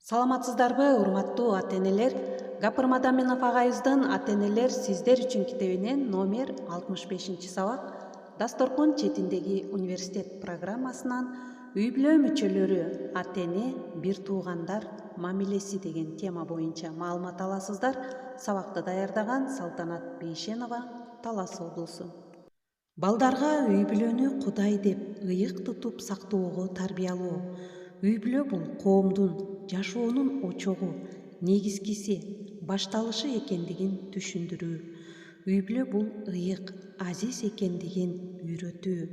Саламатсыздарбы, урматтуу ата-энелер? Гапырма Даминов агайыбыздын ата-энелер сиздер үчүн китебинен номер 65-сабак Дасторкон четиндеги университет программасынан үй бүлө мүчөлөрү ата-эне бир туугандар мамилеси деген тема боюнча маалымат аласыздар. Сабакты даярдаган Салтанат Бейшенова, Талас облусу. Балдарга үй бүлөнү Кудай деп ыйык тутуп сактоого тарбиялоо. Үй бүлө бул коомдун жашоонун очогу, негизгиси, башталышы экендигин түшүндүрүү. Үй бүлө бул ыйык, азиз экендигин үйрөтүү.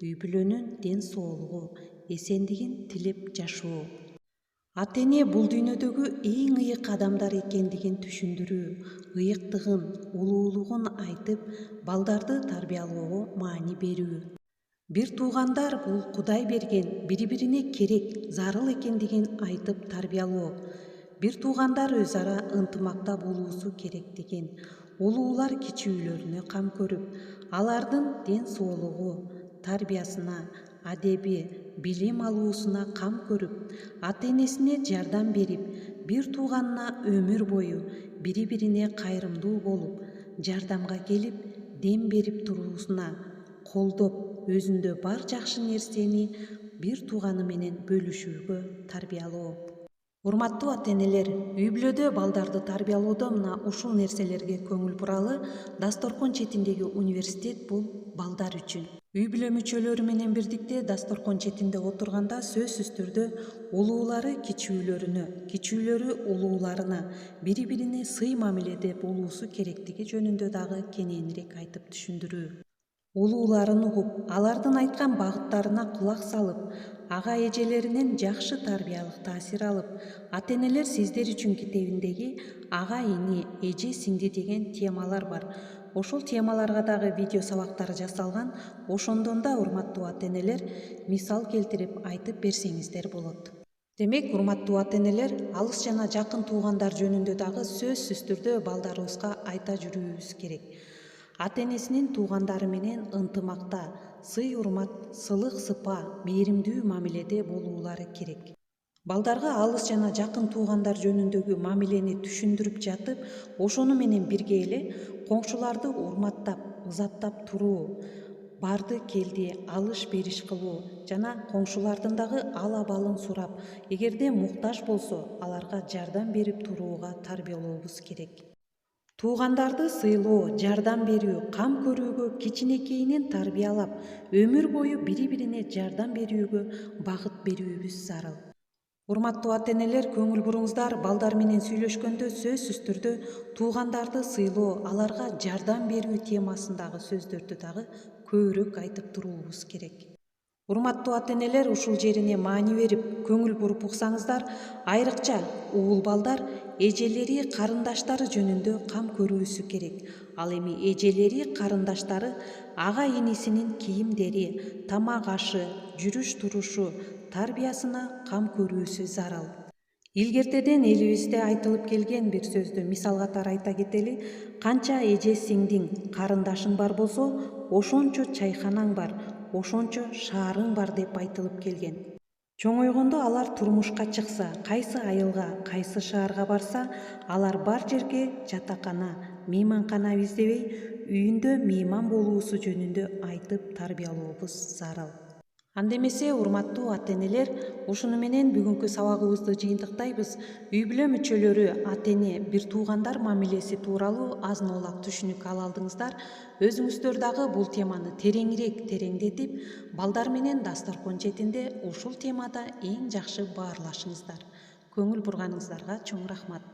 Үй бүлөнүн ден соолугу, эсендигин тилеп жашоо. Ата-эне бул дүйнөдөгү эң ыйык адамдар экендигин түшүндүрүү, ыйыктыгын, улуулугун айтып, балдарды тарбиялоого маани берүү. Бир туугандар бул Кудай берген, бири-бирине керек, зарыл экендигин айтып тарбиялоо. Бир туугандар өз ара ынтымакта болуусу керектигин, улуулар кичүүлөрүнө кам көрүп, алардын ден соолугу, тарбиясына, адеби, билим алуусуна кам көрүп, ата-энесине жардам берип, бир тууганына өмүр бою бири-бирине кайрымдуу болуп, жардамга келип, дем берип туруусуна, колдоп, өзүндө бар жакшы нерсени бир тууганы менен бөлүшүүгө тарбиялоо. Урматтуу ата-энелер, үй бүлөдө балдарды тарбиялоодо мына ушул нерселерге көңүл буралы. Дасторкон четиндеги университет бул балдар үчүн. Үй бүлө мүчөлөрү менен бирдикте дасторкон четинде отурганда сөзсүз түрдө улуулары кичүүлөрүнө, кичүүлөрү улууларына бири-бирине сый мамиледе болуусу керектиги жөнүндө дагы кененирээк айтып түшүндүрүү. Улууларын угуп, алардын айткан багыттарына кулак салып, ага-эжелеринен жакшы тарбиялык таасир алып, ата-энелер сиздер үчүн китебиндеги ага-ини, эже-сиңди деген темалар бар. Ошол темаларга дагы видео сабактар жасалган. Ошондон да урматтуу ата-энелер мисал келтирип айтып берсеңиздер болот. Демек, урматтуу ата-энелер, алыс жана жакын туугандар жөнүндө дагы сөзсүз түрдө балдарыбызга айта жүрүүбүз керек. Ата-энесинин туугандары менен ынтымакта, сый-урмат, сылык-сыпа, мээримдүү мамиледе болуулары керек. Балдарга алыс жана жакын туугандар жөнүндөгү мамилени түшүндүрүп жатып, ошону менен бирге эле коңшуларды урматтап, ызаттап туруу, барды келди, алыш-бериш кылуу жана коңшулардын дагы ал-абалын сурап, эгерде муктаж болсо, аларга жардам берип турууга тарбиялообуз керек. Туугандарды сыйлоо, жардам берүү, кам көрүүгө кичинекейинен тарбиялап, өмүр бою бири-бирине жардам берүүгө багыт берүүбүз зарыл. Урматтуу ата-энелер, көңүл буруңуздар, балдар менен сүйлөшкөндө сөзсүз түрдө туугандарды сыйлоо, аларга жардам берүү темасындагы сөздөрдү дагы көбүрөөк айтып туруубуз керек. Урматтуу ата-энелер, ушул жерине маани берип, көңүл буруп уксаңыздар, айрыкча уул балдар эжелери, карындаштары жөнүндө кам көрүүсү керек. Ал эми эжелери, карындаштары ага-инисинин кийимдери, тамак ашы, жүрүш-турушу, тарбиясына кам көрүүсү зарыл. Илгертеден элибизде айтылып келген бир сөздү мисал катары айта кетели. Канча эже-сиңдиң, карындашың бар болсо, ошончо чайханаң бар, ошончо шаарың бар деп айтылып келген. Чоңойгондо алар турмушка чыкса, кайсы айылга, кайсы шаарга барса, алар бар жерге жатакана, мейманкана издебей, үйүндө мейман болуусу жөнүндө айтып тарбиялообуз зарыл. Анда эмесе, урматтуу ата-энелер, ушуну менен бүгүнкү сабагыбызды жыйынтыктайбыз. Үй бүлө мүчөлөрү ата-эне бир туугандар мамилеси тууралуу азын-аулак түшүнүк ала алдыңыздар. Өзүңүздөр дагы бул теманы тереңирээк тереңдетип, балдар менен дасторкон четинде ушул темада эң жакшы баарлашыңыздар. Көңүл бурганыңыздарга чоң рахмат.